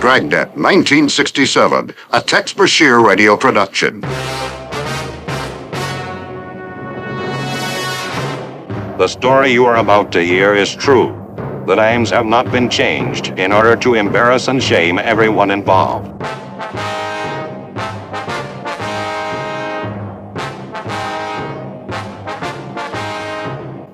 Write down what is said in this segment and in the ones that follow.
Dragnet, 1967, a Tex Brashear radio production. The story you are about to hear is true. The names have not been changed in order to embarrass and shame everyone involved.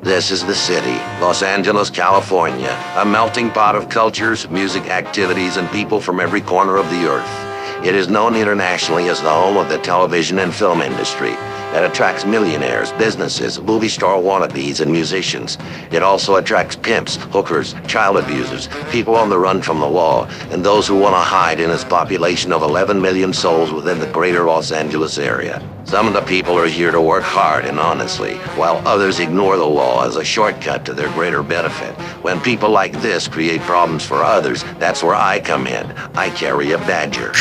This is the city, Los Angeles, California, a melting pot of cultures, music, activities, and people from every corner of the earth. It is known internationally as the home of the television and film industry. It attracts millionaires, businesses, movie star wannabes, and musicians. It also attracts pimps, hookers, child abusers, people on the run from the law, and those who want to hide in its population of 11 million souls within the greater Los Angeles area. Some of the people are here to work hard and honestly, while others ignore the law as a shortcut to their greater benefit. When people like this create problems for others, that's where I come in. I carry a badger.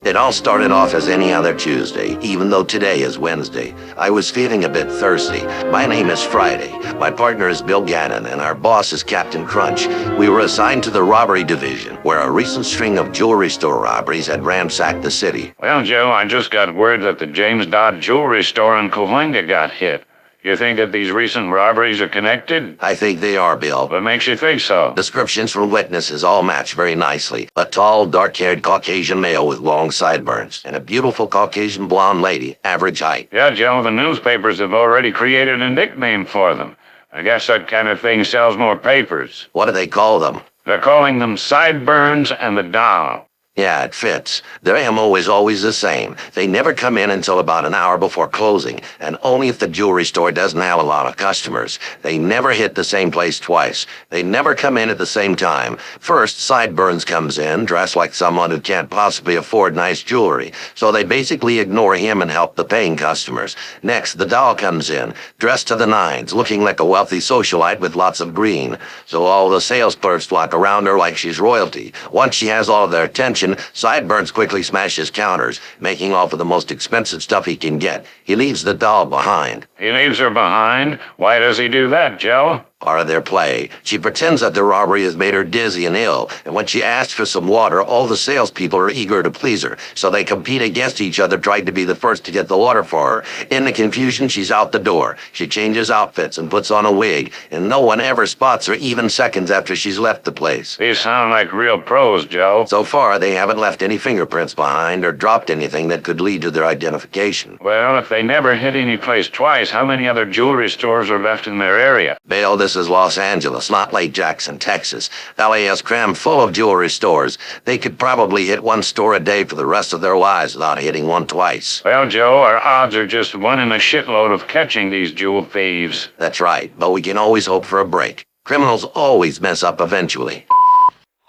It all started off as any other Tuesday, even though today is Wednesday. I was feeling a bit thirsty. My name is Friday. My partner is Bill Gannon, and our boss is Captain Crunch. We were assigned to the robbery division, where a recent string of jewelry store robberies had ransacked the city. Well, Joe, I just got word that the James Dodd jewelry store in Cahuenga got hit. You think that these recent robberies are connected? I think they are, Bill. What makes you think so? Descriptions from witnesses all match very nicely. A tall, dark-haired Caucasian male with long sideburns, and a beautiful Caucasian blonde lady, average height. Yeah, Joe, the newspapers have already created a nickname for them. I guess that kind of thing sells more papers. What do they call them? They're calling them Sideburns and the Doll. Yeah, it fits. Their MO is always the same. They never come in until about an hour before closing, and only if the jewelry store doesn't have a lot of customers. They never hit the same place twice. They never come in at the same time. First, Sideburns comes in, dressed like someone who can't possibly afford nice jewelry, so they basically ignore him and help the paying customers. Next, the Doll comes in, dressed to the nines, looking like a wealthy socialite with lots of green, so all the sales clerks flock around her like she's royalty. Once she has all of their attention, Sideburns quickly smashes counters, making off with the most expensive stuff he can get. He leaves the Doll behind. He leaves her behind? Why does he do that, Joe? Part of their play. She pretends that the robbery has made her dizzy and ill, and when she asks for some water, all the salespeople are eager to please her, so they compete against each other, trying to be the first to get the water for her. In the confusion, she's out the door. She changes outfits and puts on a wig, and no one ever spots her even seconds after she's left the place. These sound like real pros, Joe. So far, they haven't left any fingerprints behind or dropped anything that could lead to their identification. Well, if they never hit any place twice, how many other jewelry stores are left in their area? Bill, this is Los Angeles, not Lake Jackson, Texas. LA is crammed full of jewelry stores. They could probably hit one store a day for the rest of their lives without hitting one twice. Well, Joe, our odds are just 1 in a shitload of catching these jewel thieves. That's right, but we can always hope for a break. Criminals always mess up eventually.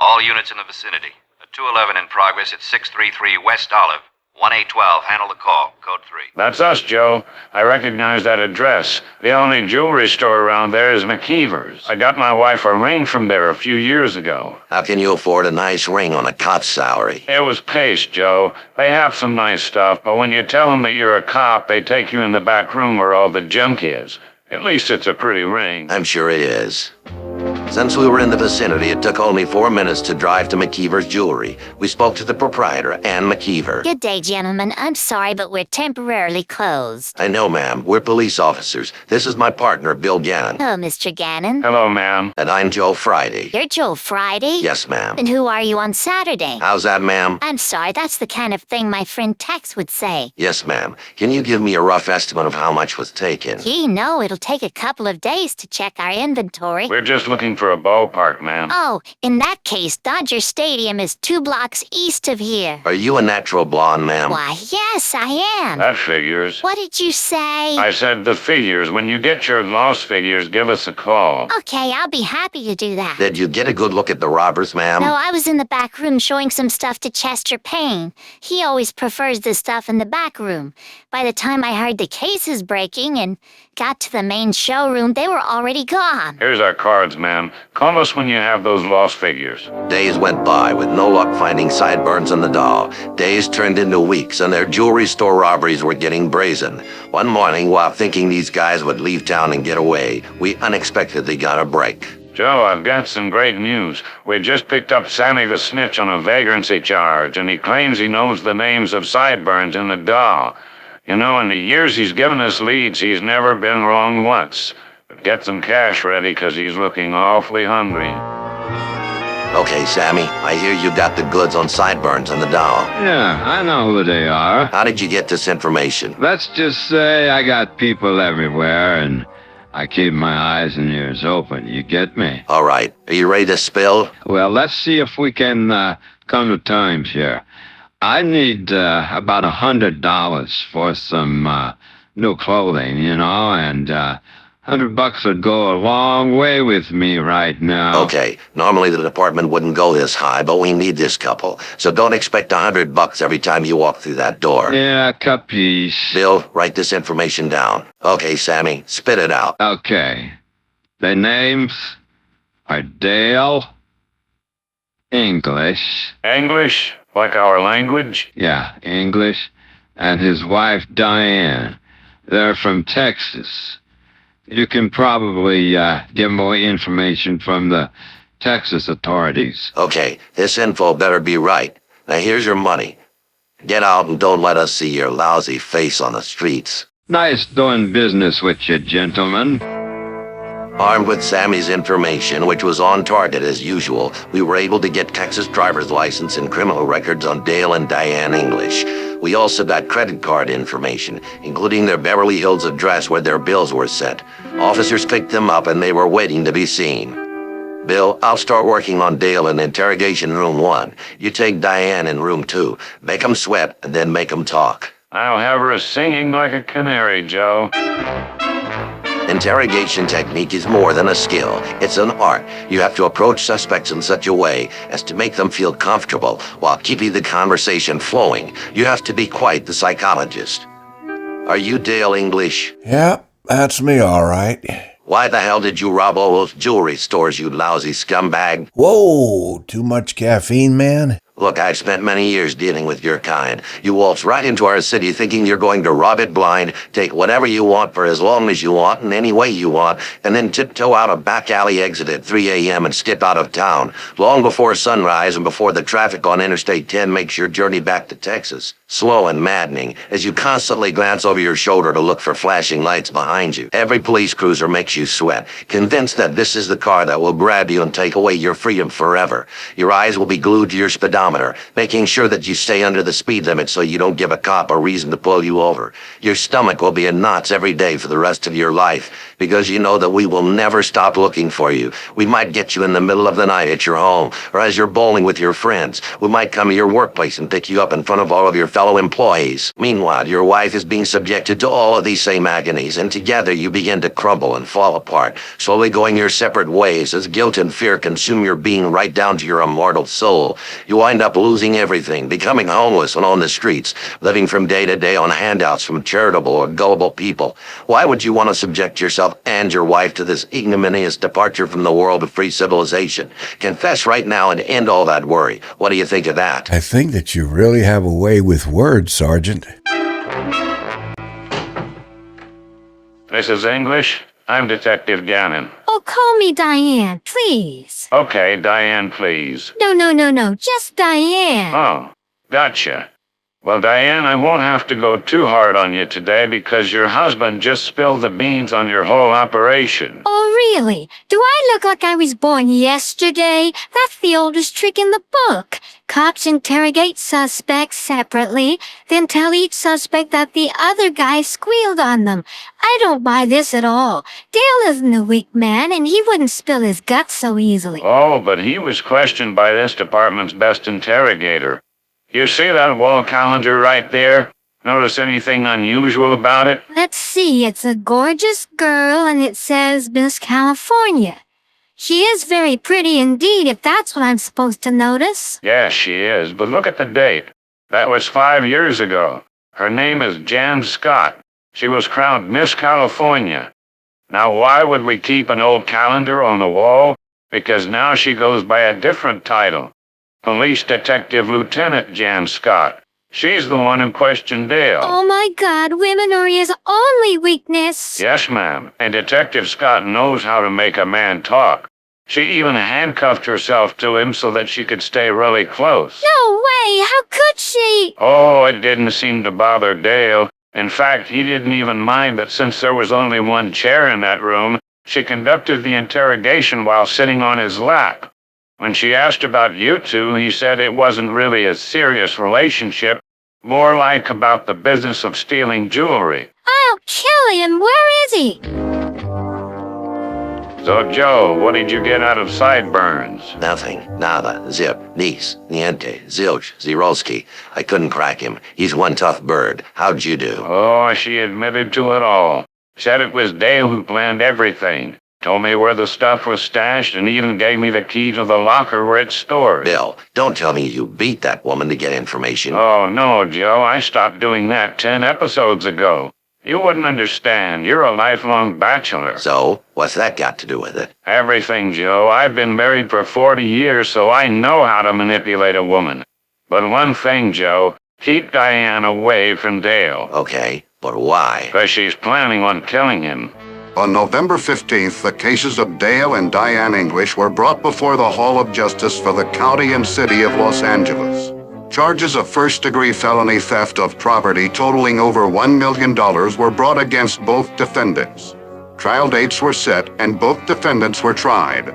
All units in the vicinity. A 211 in progress at 633 West Olive. 1812, handle the call. Code 3. That's us, Joe. I recognize that address. The only jewelry store around there is McKeever's. I got my wife a ring from there a few years ago. How can you afford a nice ring on a cop's salary? It was paste, Joe. They have some nice stuff, but when you tell them that you're a cop, they take you in the back room where all the junk is. At least it's a pretty ring. I'm sure it is. Since we were in the vicinity, it took only 4 minutes to drive to McKeever's Jewelry. We spoke to the proprietor, Ann McKeever. Good day, gentlemen. I'm sorry, but we're temporarily closed. I know, ma'am. We're police officers. This is my partner, Bill Gannon. Hello, Mr. Gannon. Hello, ma'am. And I'm Joe Friday. You're Joe Friday? Yes, ma'am. And who are you on Saturday? How's that, ma'am? I'm sorry, that's the kind of thing my friend Tex would say. Yes, ma'am. Can you give me a rough estimate of how much was taken? Gee, no, it'll take a couple of days to check our inventory. We're just looking for a ballpark, ma'am. Oh, in that case, Dodger Stadium is 2 blocks east of here. Are you a natural blonde, ma'am? Why, yes, I am. That figures. What did you say? I said the figures. When you get your lost figures, give us a call. Okay, I'll be happy to do that. Did you get a good look at the robbers, ma'am? No, I was in the back room showing some stuff to Chester Payne. He always prefers the stuff in the back room. By the time I heard the cases breaking and got to the main showroom, they were already gone. Here's our cards, ma'am. Call us when you have those lost figures. Days went by with no luck finding Sideburns and the Doll. Days turned into weeks, and their jewelry store robberies were getting brazen. One morning, while thinking these guys would leave town and get away, we unexpectedly got a break. Joe, I've got some great news. We just picked up Sammy the Snitch on a vagrancy charge, and he claims he knows the names of sideburns in the doll. You know, in the years he's given us leads, he's never been wrong once. But get some cash ready, 'cause he's looking awfully hungry. Okay, Sammy, I hear you got the goods on sideburns and the doll. Yeah, I know who they are. How did you get this information? Let's just say I got people everywhere, and I keep my eyes and ears open. You get me? All right, are you ready to spill? Well, let's see if we can come to terms here. I need about $100 for some new clothing, you know, and $100 would go a long way with me right now. Okay, normally the department wouldn't go this high, but we need this couple. So don't expect $100 every time you walk through that door. Yeah, capiche. Bill, write this information down. Okay, Sammy, spit it out. Okay. Their names are Dale English. English? Like our language? Yeah, English. And his wife, Diane. They're from Texas. You can probably get more information from the Texas authorities. Okay, this info better be right. Now here's your money. Get out and don't let us see your lousy face on the streets. Nice doing business with you, gentlemen. Armed with Sammy's information, which was on target as usual, we were able to get Texas driver's license and criminal records on Dale and Diane English. We also got credit card information, including their Beverly Hills address where their bills were sent. Officers picked them up and they were waiting to be seen. Bill, I'll start working on Dale in interrogation room 1. You take Diane in room 2. Make 'em sweat and then make 'em talk. I'll have her singing like a canary, Joe. Interrogation technique is more than a skill. It's an art. You have to approach suspects in such a way as to make them feel comfortable while keeping the conversation flowing. You have to be quite the psychologist. Are you Dale English? Yeah, that's me, all right. Why the hell did you rob all those jewelry stores, you lousy scumbag? Whoa, too much caffeine, man? Look, I've spent many years dealing with your kind. You waltz right into our city thinking you're going to rob it blind, take whatever you want for as long as you want and any way you want, and then tiptoe out a back alley exit at 3 a.m. and step out of town, long before sunrise and before the traffic on Interstate 10 makes your journey back to Texas. Slow and maddening, as you constantly glance over your shoulder to look for flashing lights behind you. Every police cruiser makes you sweat, convinced that this is the car that will grab you and take away your freedom forever. Your eyes will be glued to your speedometer, making sure that you stay under the speed limit so you don't give a cop a reason to pull you over. Your stomach will be in knots every day for the rest of your life, because you know that we will never stop looking for you. We might get you in the middle of the night at your home, or as you're bowling with your friends. We might come to your workplace and pick you up in front of all of your fellow employees. Meanwhile, your wife is being subjected to all of these same agonies, and together you begin to crumble and fall apart, slowly going your separate ways as guilt and fear consume your being right down to your immortal soul. You wind up losing everything, becoming homeless and on the streets, living from day to day on handouts from charitable or gullible people. Why would you want to subject yourself and your wife to this ignominious departure from the world of free civilization? Confess right now and end all that worry. What do you think of that? I think that you really have a way with words, Sergeant. This is English. I'm Detective Gannon. Oh, call me Diane, please. Okay, Diane, please. No, just Diane. Oh, gotcha. Well, Diane, I won't have to go too hard on you today because your husband just spilled the beans on your whole operation. Oh, really? Do I look like I was born yesterday? That's the oldest trick in the book. Cops interrogate suspects separately, then tell each suspect that the other guy squealed on them. I don't buy this at all. Dale isn't a weak man, and he wouldn't spill his guts so easily. Oh, but he was questioned by this department's best interrogator. You see that wall calendar right there? Notice anything unusual about it? Let's see, it's a gorgeous girl, and it says Miss California. She is very pretty indeed, if that's what I'm supposed to notice. Yes, she is, but look at the date. That was 5 years ago. Her name is Jan Scott. She was crowned Miss California. Now, why would we keep an old calendar on the wall? Because now she goes by a different title. Police Detective Lieutenant Jan Scott. She's the one who questioned Dale. Oh my God, women are his only weakness. Yes, ma'am. And Detective Scott knows how to make a man talk. She even handcuffed herself to him so that she could stay really close. No way! How could she? Oh, it didn't seem to bother Dale. In fact, he didn't even mind that since there was only one chair in that room, she conducted the interrogation while sitting on his lap. When she asked about you two, he said it wasn't really a serious relationship, more like about the business of stealing jewelry. I'll kill him. Where is he? So, Joe, what did you get out of sideburns? Nothing. Nada. Zip. Nice. Niente. Zilch. Zerolski. I couldn't crack him. He's one tough bird. How'd you do? Oh, she admitted to it all. Said it was Dale who planned everything. Told me where the stuff was stashed and even gave me the key to the locker where it's stored. Bill, don't tell me you beat that woman to get information. Oh, no, Joe. I stopped doing that 10 episodes ago. You wouldn't understand. You're a lifelong bachelor. So, what's that got to do with it? Everything, Joe. I've been married for 40 years, so I know how to manipulate a woman. But one thing, Joe, keep Diane away from Dale. Okay, but why? Because she's planning on killing him. On November 15th, the cases of Dale and Diane English were brought before the Hall of Justice for the County and City of Los Angeles. Charges of first-degree felony theft of property totaling over $1 million were brought against both defendants. Trial dates were set and both defendants were tried.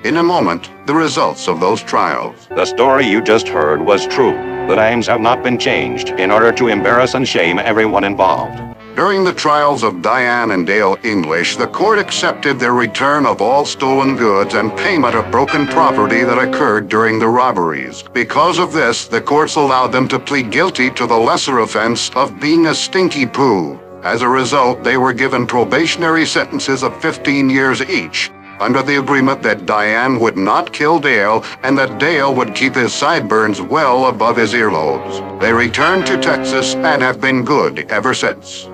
In a moment, the results of those trials. The story you just heard was true. The names have not been changed in order to embarrass and shame everyone involved. During the trials of Diane and Dale English, the court accepted their return of all stolen goods and payment of broken property that occurred during the robberies. Because of this, the courts allowed them to plead guilty to the lesser offense of being a stinky poo. As a result, they were given probationary sentences of 15 years each, under the agreement that Diane would not kill Dale and that Dale would keep his sideburns well above his earlobes. They returned to Texas and have been good ever since.